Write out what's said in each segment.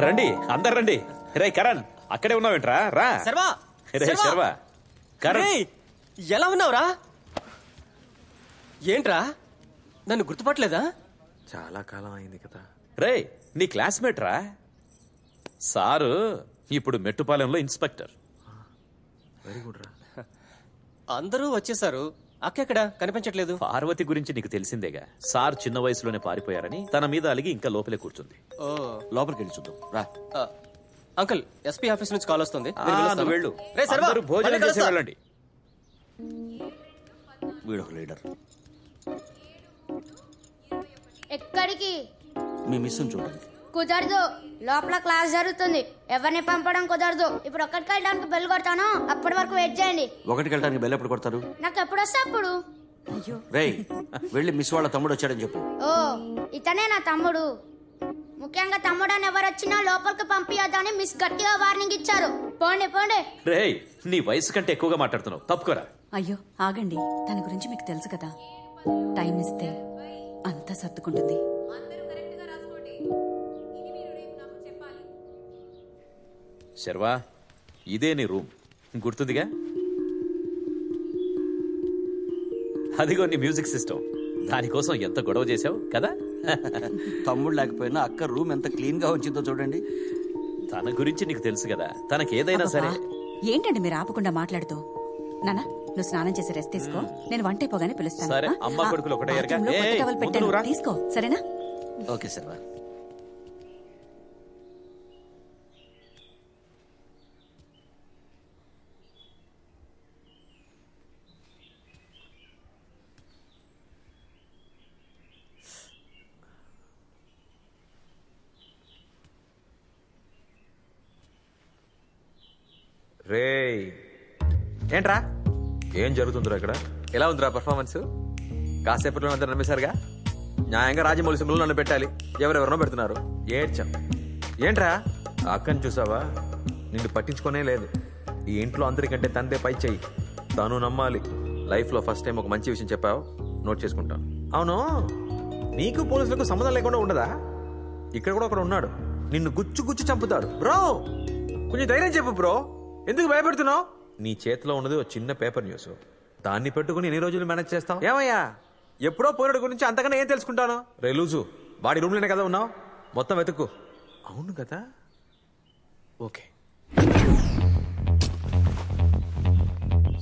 రండి అందరు రండి. రే కరణ్ అక్కడే ఉన్నావేంట్రా? రా శర్వా. కరణ్ ఎలా ఉన్నావురా? ఏంట్రా నన్ను గుర్తుపట్టలేదా? చాలా కాలం అయింది కదా. రే నీ క్లాస్మేట్ రా. సారు ఇప్పుడు మెట్టుపాలెంలో ఇన్స్పెక్టర్. వెరీ గుడ్ రా. అందరూ వచ్చేసారు, అక్కెక్కడ కనిపించట్లేదు? పార్వతి గురించి నీకు తెలిసిందేగా. సార్ చిన్న వయసులోనే పారిపోయారని తన మీద అలిగి ఇంకా లోపలే కూర్చుంది. లోపలికి వెళ్ళి చూద్దాం రా. అంకుల్ ఎస్పీ ఆఫీస్ నుంచి కాల్ వస్తుంది. వెళ్ళు. భోజనం చేసి వెళ్ళండి. వీడొక లీడర్. ఎక్కడికి? మీ మిస్సుని చూడండి. కుదరదు, లోపల క్లాస్ జరుగుతుంది. ఎవరిని పంపడం కుదరదు. ఇప్పుడు ఒక్కడికి వెళ్ళడానికి బెల్ కొడతాను, అప్పటి వరకు వెయిట్ చేయండి. ఒకటికి వెళ్ళడానికి బెల్ ఎప్పుడు కొడతారు? నాకు ఎప్పుడు వస్తే అప్పుడు. రేయ్ వెళ్ళి మిస్ వాళ్ళ తమ్ముడు వచ్చాడని చెప్పు. ఓ ఇతనే నా తమ్ముడు. ముఖ్యంగా తమ్ముడు అని ఎవరు వచ్చినా లోపలికి పంపియొద్దని మిస్ గట్టిగా వార్నింగ్ ఇచ్చారు. పోండి పోండి. రేయ్ నీ వయసు కంటే ఎక్కువగా మాట్లాడుతున్నావు, తప్పుకోరా. అయ్యో ఆగండి, తన గురించి మీకు తెలుసు కదా. టైం ఇస్తే అంతా సర్దుకుంటుంది. శర్వా ఇదే నీ రూమ్, గుర్తుందిగా? అదిగో నీ మ్యూజిక్ సిస్టమ్. దానికోసం ఎంత గొడవ చేసావు కదా. తమ్ముడు లేకపోయినా అక్క రూమ్ ఎంత క్లీన్ గా ఉంచిందో చూడండి. తన గురించి నీకు తెలుసు కదా, తనకి ఏదైనా సరే. ఏంటండి మీరు ఆపకుండా మాట్లాడుతూ? నానా నువ్వు స్నానం చేసి రెస్ట్ తీసుకో, నేను వంట అయిపోగానే పిలుస్తాను. సరే అమ్మ కొడుకులు ఒకటే తీసుకో సరేనా? ఓకే శర్వా. రే ఏంట్రా, ఏం జరుగుతుందిరా ఇక్కడ? ఎలా ఉందిరా పర్ఫార్మెన్స్? కాసేపట్లో అందరు నమ్మేశారుగా. న్యాయంగా రాజమౌళి సింబల్ నన్ను పెట్టాలి, ఎవరెవరినో పెడుతున్నారు. ఏడ్చా. ఏంట్రా అక్కని చూసావా? నిన్ను పట్టించుకోనే లేదు. ఈ ఇంట్లో అందరికంటే తందే పై చెయ్యి. తను నమ్మాలి. లైఫ్ లో ఫస్ట్ టైం ఒక మంచి విషయం చెప్పావు, నోట్ చేసుకుంటాను. అవును, నీకు పోలీసులకు సంబంధం లేకుండా ఉండదా? ఇక్కడ కూడా ఒకడు ఉన్నాడు, నిన్ను గుచ్చు గుచ్చు చంపుతాడు. బ్రో కొంచెం ధైర్యం చెప్పు బ్రో, ఎందుకు భయపెడుతున్నావు? నీ చేతిలో ఉన్నది ఒక చిన్న పేపర్ న్యూస్, దాన్ని పెట్టుకుని ఎన్ని రోజులు మేనేజ్ చేస్తావు? ఏమయ్యా ఎప్పుడో పోయినడు గురించి అంతకన్నా ఏం తెలుసుకుంటాను? రేలూజు వాడి రూమ్లోనే కదా ఉన్నావు, మొత్తం వెతుక్కు. అవును కదా, ఓకే.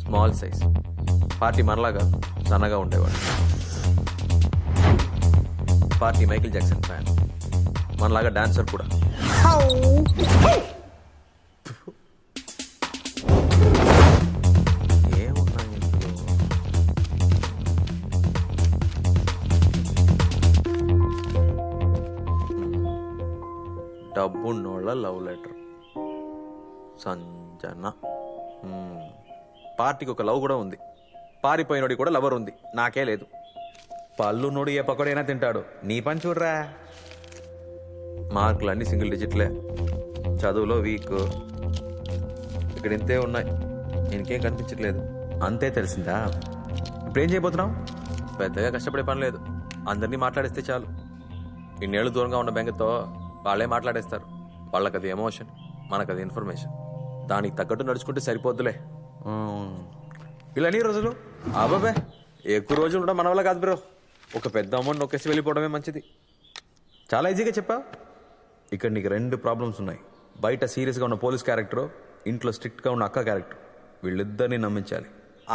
స్మాల్ సైజ్ పార్టీ మనలాగా సన్నగా ఉండేవాడు. పార్టీ మైకిల్ జాక్సన్ ఫ్యాన్, మనలాగా డాన్సర్ కూడా. డబ్బున్నోళ్ళ లవ్ లెటర్. సంజన. పార్టీకి ఒక లవ్ కూడా ఉంది. పారిపోయినోడి కూడా లవర్ ఉంది, నాకే లేదు. పళ్ళున్నోడు ఏ పక్కడైనా తింటాడు, నీ పని చూడరా. మార్కులు అన్ని సింగిల్ డిజిట్లే, చదువులో వీక్. ఇక్కడ ఇంతే ఉన్నాయి, ఇంకేం కనిపించట్లేదు. అంతే తెలిసిందా? ఇప్పుడు ఏం చేయబోతున్నావు? పెద్దగా కష్టపడే పని లేదు, అందరినీ మాట్లాడిస్తే చాలు. ఇన్నేళ్ళు దూరంగా ఉన్న బెంగతో వాళ్ళే మాట్లాడేస్తారు. వాళ్ళకది ఎమోషన్, మనకది ఇన్ఫర్మేషన్. దానికి తగ్గట్టు నడుచుకుంటే సరిపోద్దులే. ఇలా ఎన్ని రోజులు? అబ్బాబే ఎక్కువ రోజులు ఉండడం మన వల్ల కాదు బ్రో. ఒక పెద్ద అమౌంట్ నొక్కేసి వెళ్ళిపోవడమే మంచిది. చాలా ఈజీగా చెప్పా. ఇక్కడ నీకు 2 ప్రాబ్లమ్స్ ఉన్నాయి. బయట సీరియస్గా ఉన్న పోలీస్ క్యారెక్టర్, ఇంట్లో స్ట్రిక్ట్గా ఉన్న అక్క క్యారెక్టర్. వీళ్ళిద్దరిని నమ్మించాలి.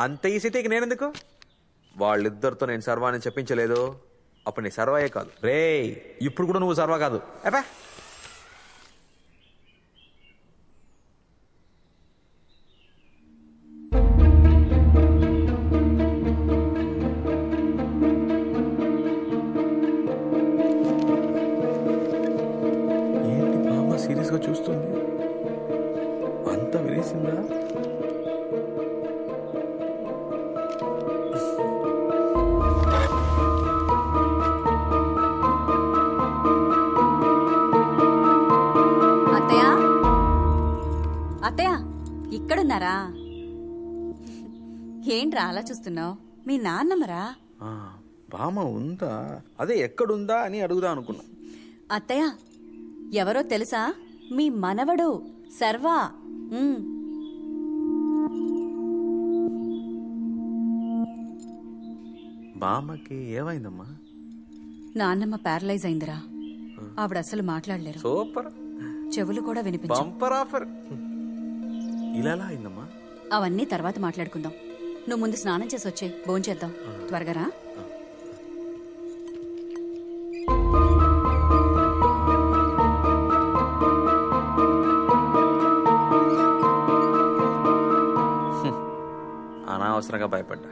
అంత ఈజీకి నేనెందుకు? వాళ్ళిద్దరితో నేను సర్వా అని చెప్పించలేదు, అప్పుడు నీ సర్వాయే కాదు. రే ఇప్పుడు కూడా నువ్వు సర్వా కాదు. అబ్బా ఏంటి బామ్మ సీరియస్గా చూస్తుంది? అంతా వినేసిందా? ఇక్కడున్నారా? ఏంట్రా అలా చూస్తున్నావు? మీ నాన్నమ్మరా? బామ్మ ఉందా? అదే ఎక్కడుందా అని అడుగుదా అనుకున్నా. అత్తయ్య ఎవరో తెలుసా? మీ మనవడు సర్వా. బామ్మకి ఏమైందమ్మా? నాన్నమ్మ ప్యారలైజ్ అయిందిరా. ఆవిడ అసలు మాట్లాడలేరు. సూపర్. చెవులు కూడా వినిపించవు. Bumper offer. ఇలా ఎలా అయిందమ్మా? అవన్నీ తర్వాత మాట్లాడుకుందాం. నువ్వు ముందు స్నానం చేసి వచ్చే, భోంచేద్దాం. త్వరగా రా. అనవసరంగా భయపడ్డా.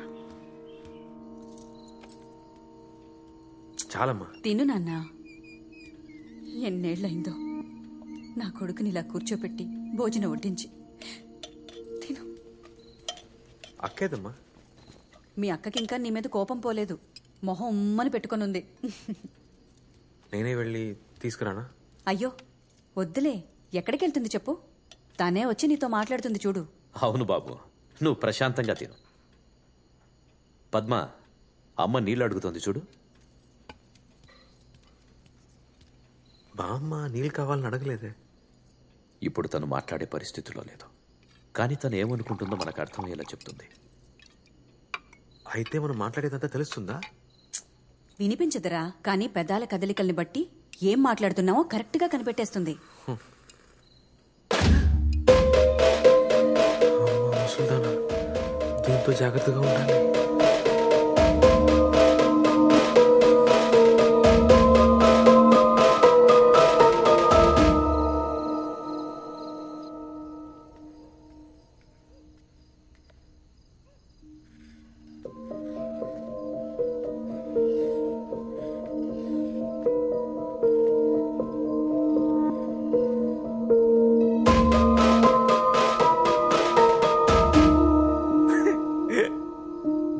చాలమ్మా. తిను నాన్న. ఎన్నేళ్లయిందో నా కొడుకుని ఇలా కూర్చోపెట్టి భోజనం వడ్డించి. తిను. అక్కేదమ్మా? మీ అక్కకింకా నీ మీద కోపం పోలేదు. మొహం ఉమ్మని పెట్టుకొనుంది. నేనే వెళ్ళి తీసుకురానా? అయ్యో వద్దులే. ఎక్కడికెళ్తుంది చెప్పు. తనే వచ్చి నీతో మాట్లాడుతుంది చూడు. అవును బాబు, నువ్వు ప్రశాంతంగా తిను. పద్మ, అమ్మ నీళ్ళు అడుగుతోంది చూడు. బామ్మ నీళ్ళు కావాలని అడగలేదే. ఇప్పుడు తను మాట్లాడే పరిస్థితిలో లేదు, కానీ తను ఏమనుకుంటుందో మనకు అర్థమయ్యేలా చెప్తుంది. అయితే మనం మాట్లాడేదంతా తెలుస్తుందా? వినిపించదురా, కానీ పెదాల కదలికల్ని బట్టి ఏం మాట్లాడుతున్నావో కరెక్ట్గా కనిపెట్టేస్తుంది. దీంతో జాగ్రత్తగా ఉండాలి.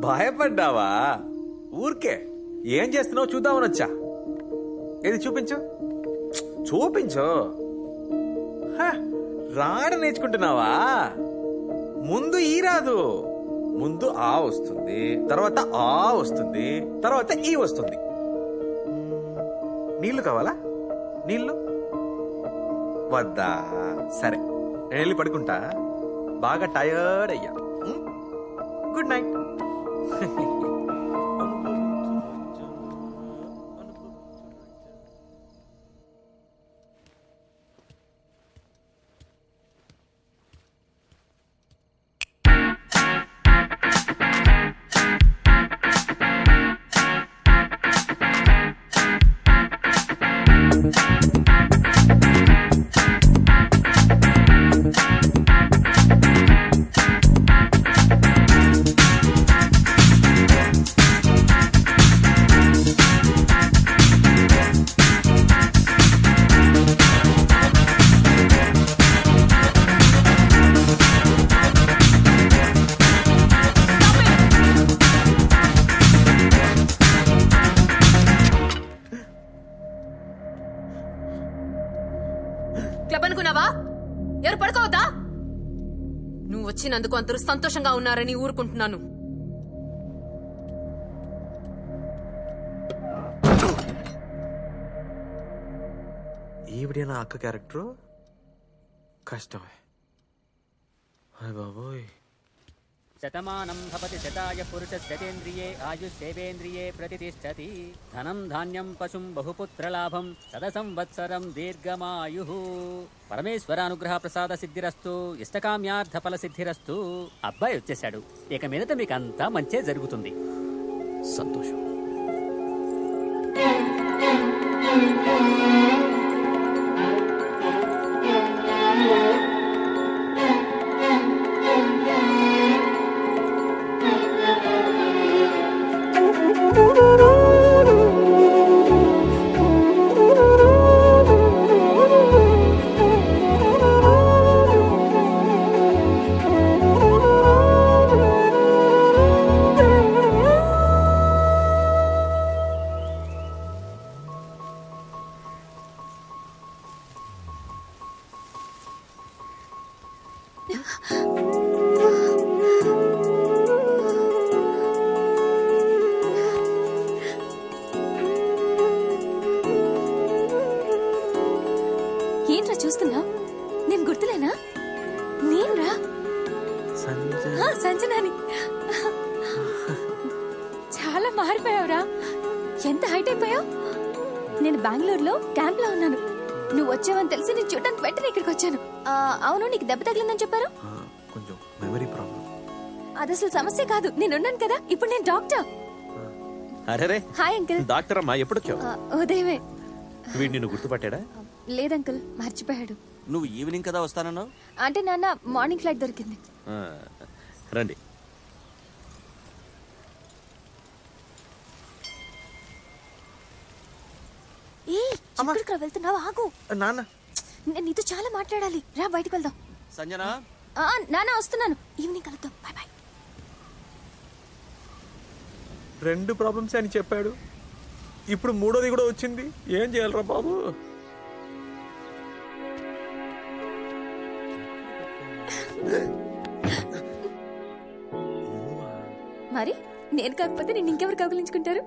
భయపడ్డావా? ఊరికే ఏం చేస్తున్నావు చూద్దామని వచ్చా. ఏది చూపించు, చూపించు. రాడ నేర్చుకుంటున్నావా? ముందు ఈ రాదు, ముందు ఆ వస్తుంది, తర్వాత ఆ వస్తుంది, తర్వాత ఈ వస్తుంది. నీళ్లు కావాలా? నీళ్లు వద్దా? సరే నేను వెళ్ళి పడుకుంటా. బాగా టయర్డ్ అయ్యా. Good night. క్లబ్ అనుకున్నావా? ఎవరు పడుకోవద్దా? నువ్వు వచ్చినందుకు అందరూ సంతోషంగా ఉన్నారని ఊరుకుంటున్నాను. ఈవిడే నా అక్క క్యారెక్టరు. కష్టమే. హాయ్ బాబోయ్. శతమానం భవతి శతాయ పురుషస్యతేంద్రియే ఆయుష్యేవేంద్రియే ప్రతిష్టతి. ధనం ధాన్యం పశుం బహుపుత్రలాభం శతసంవత్సరం దీర్ఘమాయుః. పరమేశ్వరానుగ్రహ ప్రసాద సిద్ధిరస్తు. ఇష్టకామ్యార్థ ఫల సిద్ధిరస్తు. అబ్బాయి వచ్చేశాడు. ఇక మీదట మీకంతా మంచే జరుగుతుంది. సంతోషం. ఏంట్రా చూస్తున్నా? నేను గుర్తులేనా? నేనురా సంజనాని. చాలా మారిపోయావురా. ఎంత హైట్ అయిపోయావు. నేను బెంగళూరులో క్యాంప్ లో ఉన్నాను. నువ్వు వచ్చావని తెలిసి నేను చూడడానికి వెంటనే ఇక్కడికి వచ్చాను. అవును, నీకు దెబ్బ తగిలిందని చెప్పారు. కొంచెం మెమరీ ప్రాబ్లం. అది అసలు సమస్య కాదు. నేనున్నాను కదా. ఇప్పుడు నేను డాక్టర్. అరే హాయ్ అంకుల్. డాక్టర్ అమ్మా, ఎప్పుడొచ్చావు? ఉదయమే. వీడు నిన్ను గుర్తుపట్టాడా? లేదంకుల్, మర్చిపోయాడు. నువ్వు ఈవినింగ్ కదా వస్తానన్నావు. అంటే నాన్న మార్నింగ్ ఫ్లైట్ దొరికింది. రండి. ఎక్కడికి వెళ్తున్నావు? ఆగు. నాన్న, నేను నీతో చాలా మాట్లాడాలి. రా, బయటికి వెళ్దాం. సంజన, నాన్న వస్తున్నాను. ఈవినింగ్ కలుద్దాం. Bye bye. 2 ప్రాబ్లమ్స్ అని చెప్పాడు. ఇప్పుడు 3ోది కూడా వచ్చింది. ఏం చేయాలరా బాబు? మరి నేను కాకపోతే నిన్ను ఇంకెవరు కౌగిలించుకుంటారు?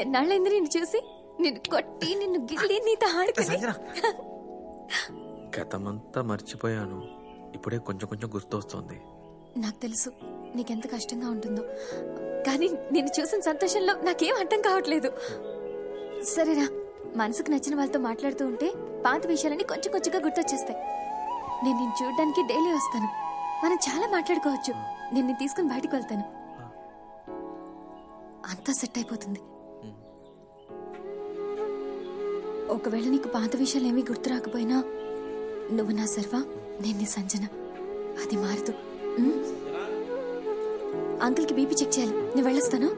ఎన్నాళ్ళైంది నిన్ను చూసి. నిన్ను కొట్టి, నిన్ను గిల్లి, నీతో ఆడుకుని. గతమంతా మర్చిపోయాను. ఇప్పుడే కొంచెం కొంచెం గుర్తొస్తుంది. నాకు తెలుసు నీకెంత కష్టంగా ఉంటుందో, కానీ నిన్ను చూసిన సంతోషంలో నాకేం అర్థం కావట్లేదు. సరేరా, మనసుకు నచ్చిన వాళ్ళతో మాట్లాడుతూ ఉంటే పాత విషయాలని కొంచెం కొంచెంగా గుర్తొచ్చేస్తాయి. నేను నిన్ను చూడడానికి డైలీ వస్తాను. మనం చాలా మాట్లాడుకోవచ్చు. నేను నిన్ను తీసుకుని బయటకు వెళ్తాను. అంతా సెట్ అయిపోతుంది. ఒకవేళ నీకు పాత విషయాలు ఏమీ గుర్తు రాకపోయినా నువ్వు నా సర్వ, నేను నీ సంజన. అది మారదు. అంకుల్కి బీపీ చెక్ చేయాలి. నేను వెళ్ళొస్తాను.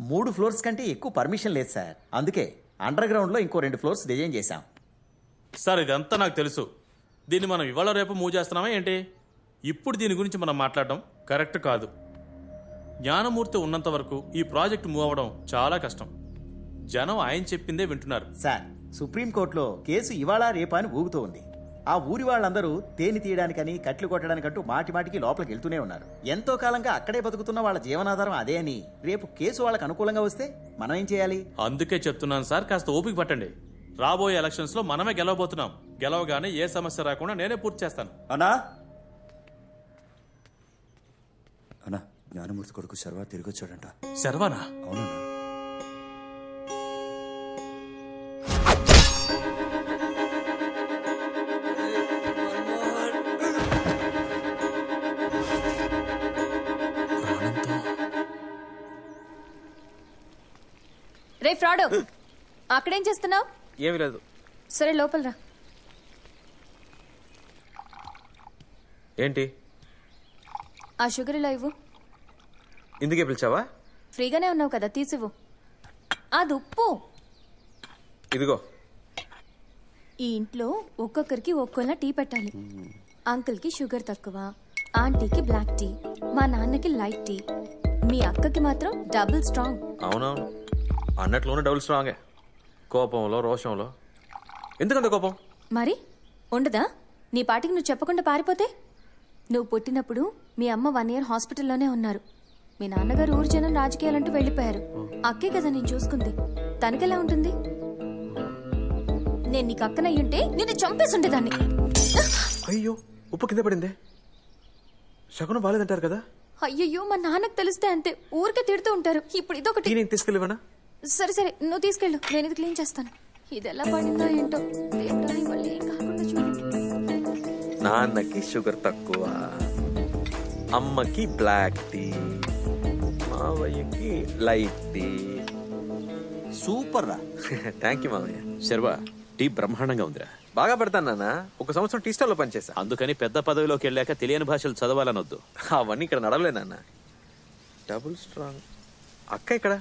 మూడు ఫ్లోర్స్ కంటే ఎక్కువ పర్మిషన్ లేదు సార్. అందుకే అండర్ గ్రౌండ్ లో ఇంకో 2 ఫ్లోర్స్ డిజైన్ చేశాం. సార్, ఇదంతా నాకు తెలుసు. దీన్ని మనం ఇవాళ రేపు మూవ్ చేస్తున్నామా ఏంటి? ఇప్పుడు దీని గురించి మనం మాట్లాడడం కరెక్ట్ కాదు. జ్ఞానమూర్తి ఉన్నంత వరకు ఈ ప్రాజెక్ట్ మూవ్ అవ్వడం చాలా కష్టం. జనం ఆయన చెప్పిందే వింటున్నారు. సార్, సుప్రీంకోర్టులో కేసు ఇవాళ రేపా అని ఊగుతూ ఉంది. ఆ ఊరి వాళ్ళందరూ తేనె తీయడానికని, కట్లు కొట్టడానికంటూ మాటి మాటికి లోపలికి వెళ్తూనే ఉన్నారు. ఎంతో కాలంగా అక్కడే బతుకుతున్న వాళ్ళ జీవనాధారం అదే అని రేపు కేసు వాళ్ళకి అనుకూలంగా వస్తే మనం ఏం చేయాలి? అందుకే చెప్తున్నాను సార్, కాస్త ఓపిక పట్టండి. రాబోయే ఎలక్షన్స్ లో మనమే గెలవబోతున్నాం. గెలవగానే ఏ సమస్య రాకుండా నేనే పూర్తి చేస్తాను. అన్నా అన్నా, జ్ఞానమూర్తి కొడుకు శర్వా తిరిగి వచ్చాడంట. శర్వానా? అవునన్నా. రే ఫ్రాడ్, అక్కడేం చేస్తున్నావు? ఏమీ లేదు. సరే, లోపల రా. ఏంటి? ఆ షుగర్ ఇలా ఇవ్వు. ఇందుకే పిలిచావా? ఫ్రీగానే ఉన్నావు కదా, తీసివ్వు. అది ఉప్పు. ఇదిగో. ఈ ఇంట్లో ఒక్కొక్కరికి ఒక్కోలా టీ పెట్టాలి. అంకుల్ కి షుగర్ తక్కువ, ఆంటీకి బ్లాక్ టీ, మా నాన్నకి లైట్ టీ, మీ అక్కకి మాత్రం డబుల్ స్ట్రాంగ్. అవునవును, అన్నట్లోనే డబుల్ స్ట్రాంగే. కోపంలో, రోషంలో. ఎందుకంత కోపం? మరి ఉండదా? నీ పాటికి నువ్వు చెప్పకుండా పారిపోతే? నువ్వు పుట్టినప్పుడు మీ అమ్మ 1 year హాస్పిటల్లోనే ఉన్నారు. మీ నాన్నగారు ఊరు జనం రాజకీయాలంటూ వెళ్లిపోయారు. అక్కే కదా నేను చూసుకుంది. తనకెలా ఉంటుంది? నేను నీకు అక్కనయ్యుంటే నిన్ను చంపేసి ఉండేదాన్ని. అయ్యో, ఉప్పు కింద పడిందే. శకునం బాలేదంటారు కదా. అయ్యయ్యో, మా నాన్నకు తెలిస్తే అంతే, ఊరికే తిడుతూ ఉంటారు. ఇప్పుడు ఇదొకటి. నేను తీసుకెళ్ళివనా? సరే సరే, నువ్వు తీసుకెళ్ళు, నేను ఇది క్లీన్ చేస్తాను. ఇది ఎలా పడిందో ఏంటో. దేవుడా, ఇవాళ ఏం కాకుండా చూడు. నాన్నకి షుగర్ తక్కువ, అమ్మకి బ్లాక్ టీ, మావయ్యకి లైట్ టీ. సూపర్ రా. థ్యాంక్ యూ మావయ్య. శర్వా, టీ బ్రహ్మాండంగా ఉందిరా. బాగా పెడతాను నాన్న. 1 సంవత్సరం టీ స్టాల్లో పనిచేసా. అందుకని పెద్ద పదవిలోకి వెళ్ళాక తెలియని భాషలు చదవాలనొద్దు. అవన్నీ ఇక్కడ నడవలే నాన్న. Double strong. అక్క ఇక్కడ